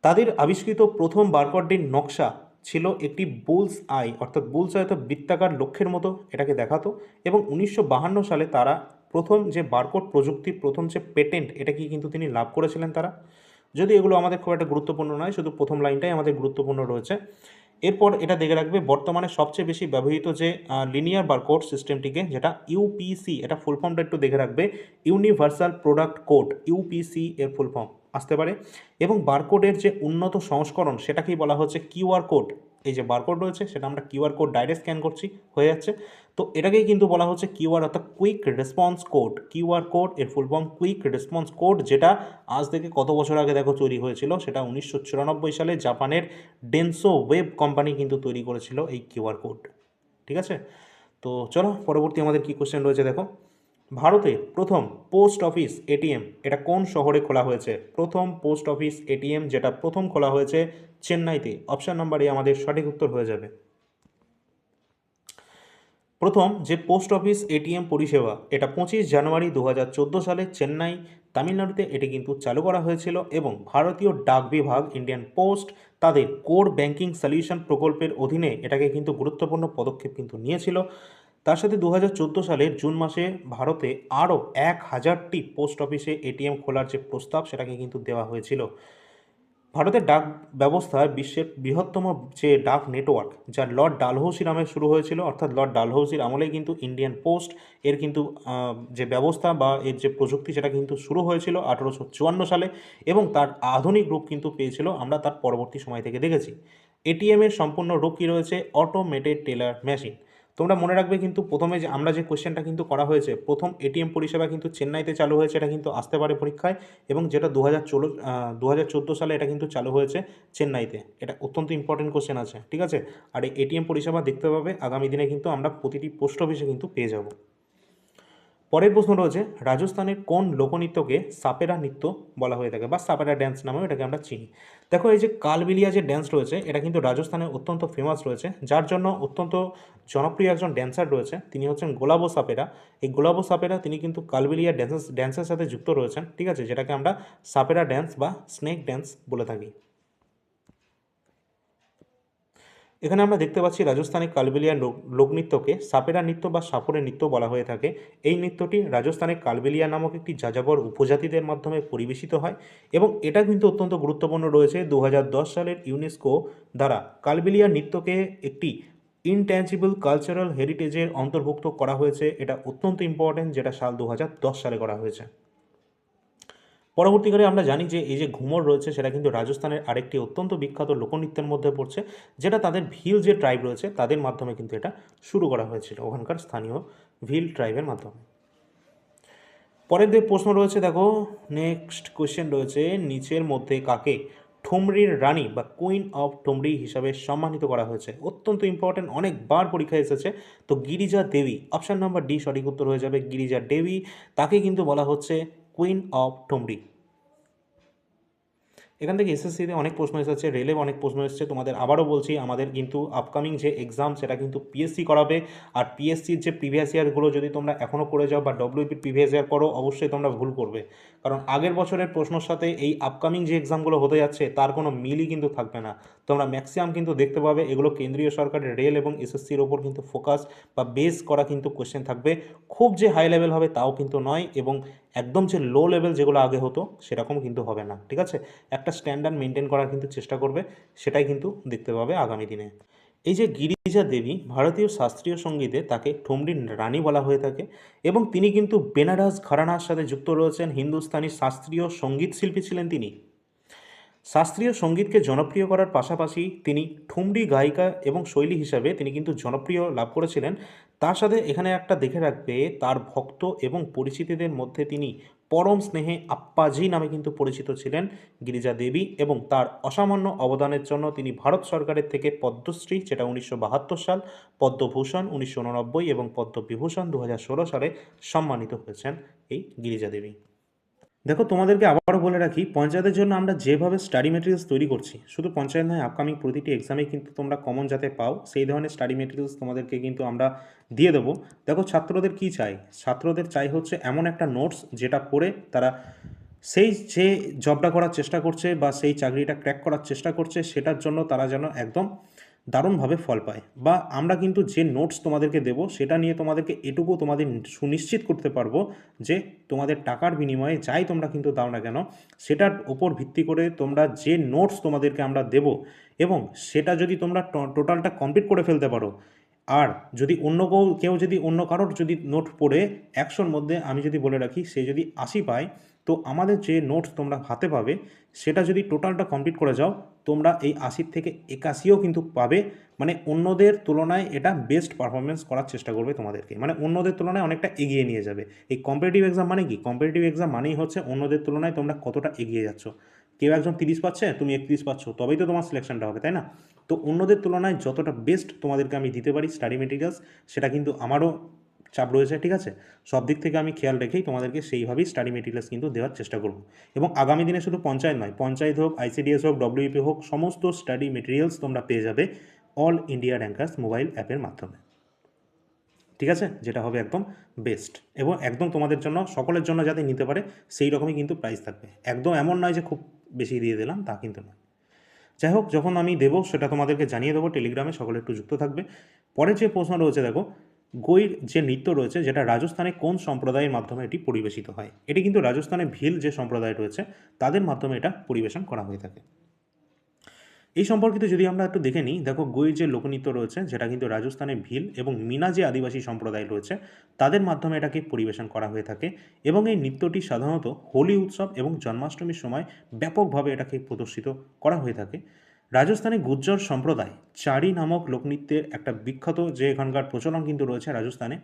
তাদের আবিষ্কৃত প্রথম বারকোডটির নকশা ছিল একটি বুলস আই, অর্থাৎ বুলস আই অর্থাৎ বৃত্তাকার লক্ষ্যের মতো এটাকে দেখাতো। এবং 1952 সালে তারা প্রথম যে বারকোড প্রযুক্তির প্রথম যে পেটেন্ট, এটাকে কিন্তু তিনি লাভ করেছিলেন তারা। যদি এগুলো আমাদের খুব একটা গুরুত্বপূর্ণ নয়, শুধু প্রথম লাইনটাই আমাদের গুরুত্বপূর্ণ রয়েছে। এরপর এটা দেখে রাখবে, বর্তমানে সবচেয়ে বেশি ব্যবহৃত যে লিনিয়ার বারকোড সিস্টেমটিকে, যেটা ইউপিসি, এটা ফুল ফর্মটা একটু দেখে রাখবে, ইউনিভার্সাল প্রোডাক্ট কোড, ইউপিসি এর ফুল ফর্ম আসতে পারে। এবং বারকোডের যে উন্নত সংস্করণ, সেটাকেই বলা হচ্ছে কিউআর কোড। এই যে বারকোড রয়েছে, সেটা আমরা কিউআর কোড ডাইরেক্ট স্ক্যান করছি, হয়ে যাচ্ছে। তো এটাকেই কিন্তু বলা হচ্ছে কিউআর অর্থাৎ quick response code. QR code এর full form quick response code, যেটা আজ থেকে কত বছর আগে দেখো তৈরি হয়েছিল, সেটা 1994 সালে জাপানের ডেনসো ওয়েব কোম্পানি কিন্তু তৈরি করেছিল এই কিউআর কোড। ঠিক আছে, তো চলো পরবর্তী আমাদের কি কোশ্চেন রয়েছে দেখো। ভারতের প্রথম পোস্ট অফিস এটিএম এটা কোন শহরে খোলা হয়েছে? প্রথম পোস্ট অফিস এটিএম যেটা প্রথম খোলা হয়েছে চেন্নাইতে। অপশান নাম্বার এ আমাদের সঠিক উত্তর হয়ে যাবে। প্রথম যে পোস্ট অফিস এটিএম পরিষেবা, এটা 25 জানুয়ারি 2014 সালে চেন্নাই, তামিলনাড়ুতে এটি কিন্তু চালু করা হয়েছিল, এবং ভারতীয় ডাক বিভাগ ইন্ডিয়ান পোস্ট তাদের কোর ব্যাংকিং সলিউশন প্রকল্পের অধীনে এটাকে কিন্তু গুরুত্বপূর্ণ পদক্ষেপ কিন্তু নিয়েছিল। তার সাথে 2014 সালের জুন মাসে ভারতে আরও 1000টি পোস্ট অফিসে এটিএম খোলার যে প্রস্তাব, সেটাকে কিন্তু দেওয়া হয়েছিল। ভারতের ডাক ব্যবস্থা বিশ্বের বৃহত্তম যে ডাক নেটওয়ার্ক, যা লর্ড ডালহৌসি নামে শুরু হয়েছিল, অর্থাৎ লর্ড ডালহৌসির আমলেই কিন্তু ইন্ডিয়ান পোস্ট এর কিন্তু যে ব্যবস্থা বা এর যে প্রযুক্তি, সেটা কিন্তু শুরু হয়েছিল 1854 সালে, এবং তার আধুনিক রূপ কিন্তু পেয়েছিল আমরা তার পরবর্তী সময় থেকে দেখেছি। এটিএমের সম্পূর্ণ রূপ কী রয়েছে? Automated teller machine. তোমরা মনে রাখবে কিন্তু প্রথমে যে আমরা যে কোশ্চেনটা কিন্তু করা হয়েছে, প্রথম এটিএম পরিষেবা কিন্তু চেন্নাইতে চালু হয়েছে, এটা কিন্তু আসতে পারে পরীক্ষায়, এবং যেটা 2014 সালে এটা কিন্তু চালু হয়েছে চেন্নাইতে। এটা অত্যন্ত ইম্পর্টেন্ট কোশ্চেন আছে, ঠিক আছে। আর এই এটিএম পরিষেবা দেখতে পাবে আগামী দিনে কিন্তু আমরা প্রতিটি পোস্ট অফিসে কিন্তু পেয়ে যাব। পরের প্রশ্ন রয়েছে, রাজস্থানের কোন লোকনৃত্যকে সাপেরা নৃত্য বলা হয়ে থাকে বা সাপেরা ড্যান্স নামেও এটাকে আমরা চিনি। দেখো এই যে কালবেলিয়া যে ড্যান্স রয়েছে এটা কিন্তু রাজস্থানে অত্যন্ত ফেমাস রয়েছে, যার জন্য অত্যন্ত জনপ্রিয় একজন ড্যান্সার রয়েছে, তিনি হচ্ছেন গোলাবো সাপেরা। এই গোলাবো সাপেরা তিনি কিন্তু কালবেলিয়া ড্যান্সের সাথে যুক্ত রয়েছেন, ঠিক আছে, যেটাকে আমরা সাপেরা ড্যান্স বা স্নেক ড্যান্স বলে থাকি। এখানে আমরা দেখতে পাচ্ছি রাজস্থানের কালবেলিয়া লোকনৃত্যকে সাপেরা নৃত্য বা সাপুরে নৃত্য বলা হয়ে থাকে। এই নৃত্যটি রাজস্থানের কালবেলিয়া নামক একটি যাযাবর উপজাতিদের মাধ্যমে পরিবেশিত হয়, এবং এটা কিন্তু অত্যন্ত গুরুত্বপূর্ণ রয়েছে। 2010 সালের ইউনেস্কো দ্বারা কালবেলিয়া নৃত্যকে একটি ইনট্যাঞ্জিবল কালচারাল হেরিটেজের অন্তর্ভুক্ত করা হয়েছে। এটা অত্যন্ত ইম্পর্টেন্ট, যেটা সাল 2010 সালে করা হয়েছে। পরবর্তীকালে আমরা জানি যে এই যে ঘুমর রয়েছে সেটা কিন্তু রাজস্থানের আরেকটি অত্যন্ত বিখ্যাত লোকনৃত্যের মধ্যে পড়ছে, যেটা তাদের ভিল যে ট্রাইব রয়েছে তাদের মাধ্যমে কিন্তু এটা শুরু করা হয়েছিল, ওখানকার স্থানীয় ভিল ট্রাইবের মাধ্যমে। পরের যে প্রশ্ন রয়েছে, দেখো নেক্সট কোয়েশ্চেন রয়েছে, নিচের মধ্যে কাকে ঠুমরির রানী বা কুইন অফ ঠুমরি হিসাবে সম্মানিত করা হয়েছে? অত্যন্ত ইম্পর্টেন্ট, অনেকবার পরীক্ষায় এসেছে। তো গিরিজা দেবী, অপশান নাম্বার ডি সঠিক উত্তর হয়ে যাবে। গিরিজা দেবী, তাকে কিন্তু বলা হচ্ছে কুইন অফ ঠুমরি। এখান থেকে এসএসসিতে অনেক প্রশ্ন এসেছে, রেলে অনেক প্রশ্ন এসেছে। তোমাদের আবারও বলছি, আমাদের কিন্তু আপকামিং যে এক্সাম সেটা কিন্তু পিএসসি করাবে। আর পিএসসির যে প্রিভিয়াস ইয়ারগুলো যদি তোমরা এখনও করে যাও বা ডব্লিউপির প্রিভিয়াস ইয়ার করো, অবশ্যই তোমরা ভুল করবে, কারণ আগের বছরের প্রশ্নের সাথে এই আপকামিং যে এক্সামগুলো হতে যাচ্ছে তার কোনো মিলই কিন্তু থাকবে না। তোমরা ম্যাক্সিমাম কিন্তু দেখতে পাবে এগুলো কেন্দ্রীয় সরকারের রেল এবং এসএসসির ওপর কিন্তু ফোকাস বা বেস করা কিন্তু কোশ্চেন থাকবে। খুব যে হাই লেভেল হবে তাও কিন্তু নয়, এবং একদম যে লো লেভেল যেগুলো আগে হতো সেরকম কিন্তু হবে না, ঠিক আছে। একটা স্ট্যান্ডার্ড মেনটেন করার কিন্তু চেষ্টা করবে, সেটাই কিন্তু দেখতে পাবে আগামী দিনে। এই যে গিরিজা দেবী, ভারতীয় শাস্ত্রীয় সঙ্গীতে তাকে ঠুমরির রানী বলা হয়ে থাকে, এবং তিনি কিন্তু বেনারস ঘরানার সাথে যুক্ত রয়েছেন। হিন্দুস্তানি শাস্ত্রীয় সঙ্গীত শিল্পী ছিলেন তিনি। শাস্ত্রীয় সঙ্গীতকে জনপ্রিয় করার পাশাপাশি তিনি ঠুমরি গায়িকা এবং শৈলী হিসাবে তিনি কিন্তু জনপ্রিয় লাভ করেছিলেন। তার সাথে এখানে একটা দেখে রাখবে, তার ভক্ত এবং পরিচিতদের মধ্যে তিনি পরম স্নেহে আপ্পাজি নামে কিন্তু পরিচিত ছিলেন গিরিজা দেবী, এবং তার অসামান্য অবদানের জন্য তিনি ভারত সরকারের থেকে পদ্মশ্রী, যেটা 1972 সাল, পদ্মভূষণ 1989 এবং পদ্মবিভূষণ 2016 সালে সম্মানিত হয়েছেন এই গিরিজা দেবী। দেখো তোমাদেরকে আবারও বলে রাখি, পঞ্চায়েতের জন্য আমরা যেভাবে স্টাডি মেটেরিয়ালস তৈরি করছি, শুধু পঞ্চায়েত নয়, আপকামিং প্রতিটি এক্সামে কিন্তু তোমরা কমন যাতে পাও সেই ধরনের স্টাডি মেটেরিয়ালস তোমাদেরকে কিন্তু আমরা দিয়ে দেবো। দেখো ছাত্রদের কি চাই, ছাত্রদের চাই হচ্ছে এমন একটা নোটস যেটা পড়ে তারা সেই যে জবটা করার চেষ্টা করছে বা সেই চাকরিটা ক্র্যাক করার চেষ্টা করছে সেটার জন্য তারা যেন একদম দারুণভাবে ফল পায়। বা আমরা কিন্তু যে নোটস তোমাদেরকে দেবো সেটা নিয়ে তোমাদেরকে এটুকু তোমাদের সুনিশ্চিত করতে পারবো যে তোমাদের টাকার বিনিময়ে যাই তোমরা কিন্তু দাও না কেন, সেটার ওপর ভিত্তি করে তোমরা যে নোটস তোমাদেরকে আমরা দেবো, এবং সেটা যদি তোমরা টোটালটা কমপ্লিট করে ফেলতে পারো, আর যদি অন্য কেউ যদি অন্য কারোর যদি নোট পড়ে 100-র মধ্যে আমি যদি বলে রাখি সে যদি 80 পায়, তো আমাদের যে নোটস তোমরা হাতে পাবে সেটা যদি টোটালটা কমপ্লিট করে যাও, তোমরা এই 80 থেকে 81ও কিন্তু পাবে। মানে অন্যদের তুলনায় এটা বেস্ট পারফরমেন্স করার চেষ্টা করবে তোমাদেরকে, মানে অন্যদের তুলনায় অনেকটা এগিয়ে নিয়ে যাবে। এই কম্পিটিটিভ এক্সাম মানে কি, কম্পিটিটিভ এক্সাম মানেই হচ্ছে অন্যদের তুলনায় তোমরা কতটা এগিয়ে যাচ্ছ। কেউ একজন 30 পাচ্ছে, তুমি 31 পাচ্ছ, তবেই তো তোমার সিলেকশনটা হবে, তাই না? তো অন্যদের তুলনায় যতটা বেস্ট তোমাদেরকে আমি দিতে পারি স্টাডি মেটেরিয়ালস, সেটা কিন্তু আমারও চাপ রয়েছে, ঠিক আছে। সব দিক থেকে আমি খেয়াল রেখেই তোমাদেরকে সেইভাবেই স্টাডি মেটেরিয়ালস কিন্তু দেওয়ার চেষ্টা করব। এবং আগামী দিনে শুধু পঞ্চায়েত নয়, পঞ্চায়েত হোক, আইসিডিএস হোক, ডব্লিউপি হোক, সমস্ত স্টাডি মেটেরিয়ালস তোমরা পেয়ে যাবে অল ইন্ডিয়া র্যাঙ্কার্স মোবাইল অ্যাপের মাধ্যমে, ঠিক আছে, যেটা হবে একদম বেস্ট এবং একদম তোমাদের জন্য সকলের জন্য যাতে নিতে পারে সেই রকমই কিন্তু প্রাইস থাকবে। একদম এমন নয় যে খুব বেশি দিয়ে দিলাম, তা কিন্তু নয়। যাই হোক, যখন আমি দেবো সেটা তোমাদেরকে জানিয়ে দেবো টেলিগ্রামে, সকলে একটু যুক্ত থাকবে। পরের যে প্রশ্ন রয়েছে, দেখো গৈর যে নৃত্য রয়েছে যেটা রাজস্থানে কোন সম্প্রদায়ের মাধ্যমে এটি পরিবেশিত হয়? এটি কিন্তু রাজস্থানে ভিল যে সম্প্রদায় রয়েছে তাদের মাধ্যমে এটা পরিবেশন করা হয়ে থাকে। এই সম্পর্কিত যদি আমরা একটু দেখে নিই, দেখো গৈর যে লোকনৃত্য রয়েছে যেটা কিন্তু রাজস্থানে ভিল এবং মিনা যে আদিবাসী সম্প্রদায় রয়েছে তাদের মাধ্যমে এটাকে পরিবেশন করা হয়ে থাকে, এবং এই নৃত্যটি সাধারণত হোলি উৎসব এবং জন্মাষ্টমীর সময় ব্যাপকভাবে এটাকে প্রদর্শিত করা হয়ে থাকে। রাজস্থানে গুর্জর সম্প্রদায় চারি নামক লোকনৃত্যের একটা বিখ্যাত যে এখানকার প্রচলন কিন্তু রয়েছে রাজস্থানে।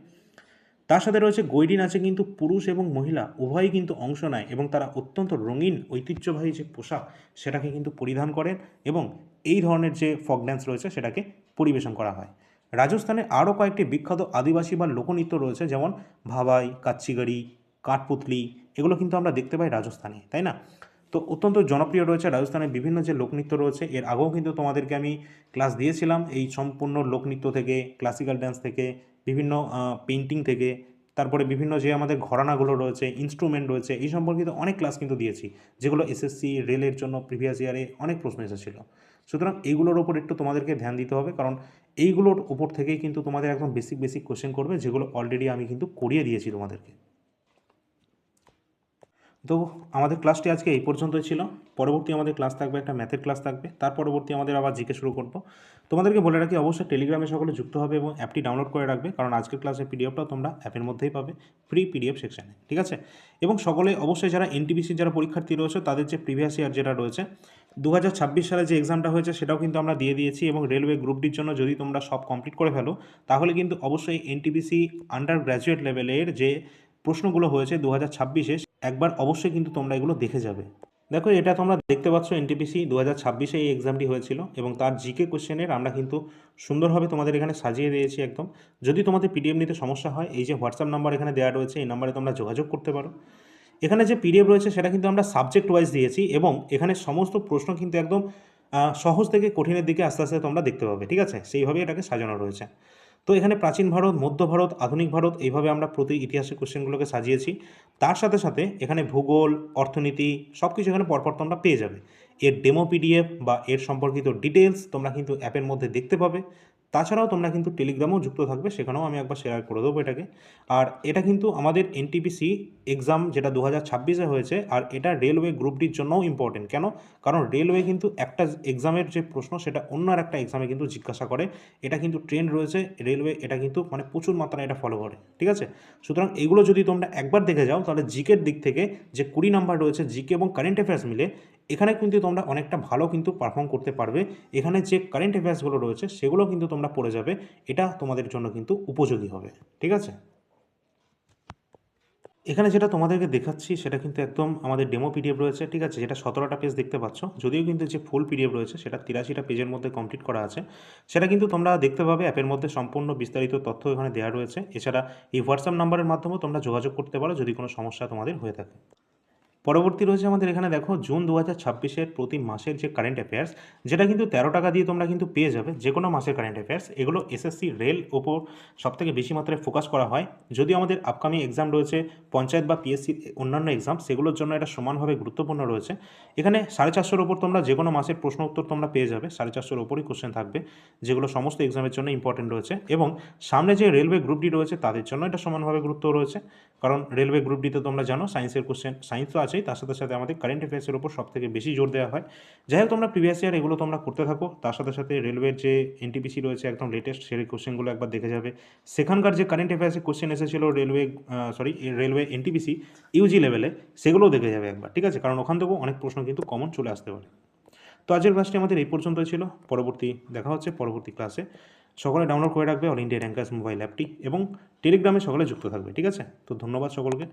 তার সাথে রয়েছে গৈরি নাচে কিন্তু পুরুষ এবং মহিলা উভয়ই কিন্তু অংশ নেয় এবং তারা অত্যন্ত রঙিন ঐতিহ্যবাহী যে পোশাক সেটাকে কিন্তু পরিধান করেন এবং এই ধরনের যে ফক ড্যান্স রয়েছে সেটাকে পরিবেশন করা হয়। রাজস্থানে আরও কয়েকটি বিখ্যাত আদিবাসী বা লোকনৃত্য রয়েছে, যেমন ভাবাই, কাচ্চিগাড়ি, কাঠপুতলি, এগুলো কিন্তু আমরা দেখতে পাই রাজস্থানে, তাই না? তো অত্যন্ত জনপ্রিয় রয়েছে রাজস্থানের বিভিন্ন যে লোকনৃত্য রয়েছে। এর আগেও কিন্তু তোমাদেরকে আমি ক্লাস দিয়েছিলাম এই সম্পূর্ণ লোকনৃত্য থেকে, ক্লাসিক্যাল ড্যান্স থেকে, বিভিন্ন পেইন্টিং থেকে, তারপরে বিভিন্ন যে আমাদের ঘরানাগুলো রয়েছে, ইনস্ট্রুমেন্ট রয়েছে, এই সম্পর্কিত অনেক ক্লাস কিন্তু দিয়েছি, যেগুলো এসএসসি রেলের জন্য প্রিভিয়াস ইয়ারে অনেক প্রশ্ন এসেছিলো। সুতরাং এইগুলোর ওপর একটু তোমাদেরকে ধ্যান দিতে হবে, কারণ এইগুলোর ওপর থেকেই কিন্তু তোমাদের একদম বেসিক বেসিক কোশ্চেন করবে, যেগুলো অলরেডি আমি কিন্তু করিয়ে দিয়েছি তোমাদেরকে। তো আমাদের ক্লাসটি আজকে এই পর্যন্তই ছিল। পরবর্তী আমাদের ক্লাস থাকবে, একটা ম্যাথের ক্লাস থাকবে, তার পরবর্তী আমাদের আবার জিকে শুরু করব। তোমাদেরকে বলে রাখি, অবশ্যই টেলিগ্রামে সকলে যুক্ত হবে এবং অ্যাপটি ডাউনলোড করে রাখবে, কারণ আজকের ক্লাসের পিডিএফটাও তোমরা অ্যাপের মধ্যেই পাবে, ফ্রি পিডিএফ সেকশানে, ঠিক আছে? এবং সকলে অবশ্যই যারা এনটিপিসির যারা পরীক্ষার্থী রয়েছে তাদের যে প্রিভিয়াস ইয়ার যেটা রয়েছে 2026 সালে যে এক্সামটা হয়েছে সেটাও কিন্তু আমরা দিয়ে দিয়েছি, এবং রেলওয়ে গ্রুপ ডির জন্য যদি তোমরা সব কমপ্লিট করে ফেলো তাহলে কিন্তু অবশ্যই এনটিপিসি আন্ডার গ্র্যাজুয়েট লেভেলের যে প্রশ্নগুলো হয়েছে 2026-এ একবার অবশ্যই কিন্তু তোমরা এগুলো দেখে যাবে। দেখো, এটা তোমরা দেখতে পাচ্ছ এনটিপিসি 2026-এ এই এক্সামটি হয়েছিল এবং তার জিকে কোশ্চেনের আমরা কিন্তু সুন্দরভাবে তোমাদের এখানে সাজিয়ে দিয়েছি একদম। যদি তোমাদের পিডিএফ নিতে সমস্যা হয়, এই যে হোয়াটসঅ্যাপ নাম্বার এখানে দেওয়া রয়েছে, এই নাম্বারে তোমরা যোগাযোগ করতে পারো। এখানে যে পিডিএফ রয়েছে সেটা কিন্তু আমরা সাবজেক্ট ওয়াইজ দিয়েছি এবং এখানে সমস্ত প্রশ্ন কিন্তু একদম সহজ থেকে কঠিনের দিকে আস্তে আস্তে তোমরা দেখতে পাবে, ঠিক আছে? সেইভাবেই এটাকে সাজানো রয়েছে। তো এখানে প্রাচীন ভারত, মধ্য ভারত, আধুনিক ভারত, এইভাবে আমরা প্রতি ইতিহাসের কোশ্চেনগুলোকে সাজিয়েছি। তার সাথে সাথে এখানে ভূগোল, অর্থনীতি সব কিছু এখানে পরপর তোমরা পেয়ে যাবে। এর ডেমো পিডিএফ বা এর সম্পর্কিত ডিটেলস তোমরা কিন্তু অ্যাপের মধ্যে দেখতে পাবে। তাছাড়াও তোমরা কিন্তু টেলিগ্রামেও যুক্ত থাকবে, সেখানেও আমি একবার শেয়ার করে দেবো এটাকে। আর এটা কিন্তু আমাদের এনটিপিসি এক্সাম যেটা 2026-এ হয়েছে, আর এটা রেলওয়ে গ্রুপ ডির জন্যও ইম্পর্টেন্ট। কেন? কারণ রেলওয়ে কিন্তু একটা এক্সামের যে প্রশ্ন সেটা অন্য আর একটা এক্সামে কিন্তু জিজ্ঞাসা করে। এটা কিন্তু ট্রেন্ড রয়েছে, রেলওয়ে এটা কিন্তু মানে প্রচুর মাত্রায় এটা ফলো করে, ঠিক আছে? সুতরাং এগুলো যদি তোমরা একবার দেখে যাও তাহলে জিকের দিক থেকে যে 20 নাম্বার রয়েছে জিকে এবং কারেন্ট অ্যাফেয়ার্স মিলে, এখানে কিন্তু তোমরা অনেকটা ভালো কিন্তু পারফর্ম করতে পারবে। এখানে যে কারেন্ট অ্যাফেয়ার্সগুলো রয়েছে সেগুলো কিন্তু তোমরা পড়ে যাবে, এটা তোমাদের জন্য কিন্তু উপযোগী হবে, ঠিক আছে? এখানে যেটা তোমাদেরকে দেখাচ্ছি সেটা কিন্তু একদম আমাদের ডেমো পিডিএফ রয়েছে, ঠিক আছে? যেটা 17টা পেজ দেখতে পাচ্ছ, যদিও কিন্তু যে ফুল পিডিএফ রয়েছে সেটা 83টা পেজের মধ্যে কমপ্লিট করা আছে। সেটা কিন্তু তোমরা দেখতে পাবে অ্যাপের মধ্যে, সম্পূর্ণ বিস্তারিত তথ্য এখানে দেওয়া রয়েছে। এছাড়া এই হোয়াটসঅ্যাপ নাম্বারের মাধ্যমেও তোমরা যোগাযোগ করতে পারো যদি কোনো সমস্যা তোমাদের হয়ে থাকে। পরবর্তী রয়েছে আমাদের এখানে দেখো জুন 2026-এর প্রতি মাসের যে কারেন্ট অ্যাফেয়ার্স, যেটা কিন্তু 13 টাকা দিয়ে তোমরা কিন্তু পেয়ে যাবে যে কোনো মাসের কারেন্ট অ্যাফেয়ার্স। এগুলো এসএসসি রেল ওপর সবথেকে বেশি মাত্রায় ফোকাস করা হয়। যদিও আমাদের আপকামিং এক্সাম রয়েছে পঞ্চায়েত বা পিএসসি অন্যান্য এক্সাম, সেগুলোর জন্য এটা সমানভাবে গুরুত্বপূর্ণ রয়েছে। এখানে 450-এর ওপর তোমরা যে কোনো মাসের প্রশ্ন উত্তর তোমরা পেয়ে যাবে, 450-এর ওপরই কোশ্চেন থাকবে, যেগুলো সমস্ত এক্সামের জন্য ইম্পর্টেন্ট রয়েছে। এবং সামনে যে রেলওয়ে গ্রুপ ডি রয়েছে তাদের জন্য এটা সমানভাবে গুরুত্ব রয়েছে, কারণ রেলওয়ে গ্রুপ ডিতে তোমরা জানো সায়েন্সের কোশ্চেন, সায়েন্স তো আছেই, তার সাথে সাথে আমাদের কারেন্ট অ্যাফেয়ার্সের উপর সবথেকে বেশি জোর দেওয়া হয়। যাই হোক, তোমরা প্রিভিয়াস ইয়ার এগুলো তোমরা করতে থাকো, তার সাথে সাথে রেলওয়ের যে এনটিপিসি রয়েছে একদম লেটেস্ট, সেই কোশ্চেনগুলো একবার দেখে যাবে। সেখানকার যে কারেন্ট অ্যাফেয়ার্সের কোশ্চেন এসেছিলো রেলওয়ে এনটিপিসি ইউজি লেভেলে, সেগুলোও দেখে যাবে একবার, ঠিক আছে? কারণ ওখান থেকেও অনেক প্রশ্ন কিন্তু কমন চলে আসতে পারে। তো আজকের ক্লাসটি আমাদের এই পর্যন্তই ছিল। পরবর্তী দেখা হচ্ছে পরবর্তী ক্লাসে। সকলে ডাউনলোড করে রাখবে অল ইন্ডিয়া র্যাঙ্কার্স মোবাইল অ্যাপটি এবং টেলিগ্রামে সকলে যুক্ত থাকবে, ঠিক আছে? তো ধন্যবাদ সকলকে।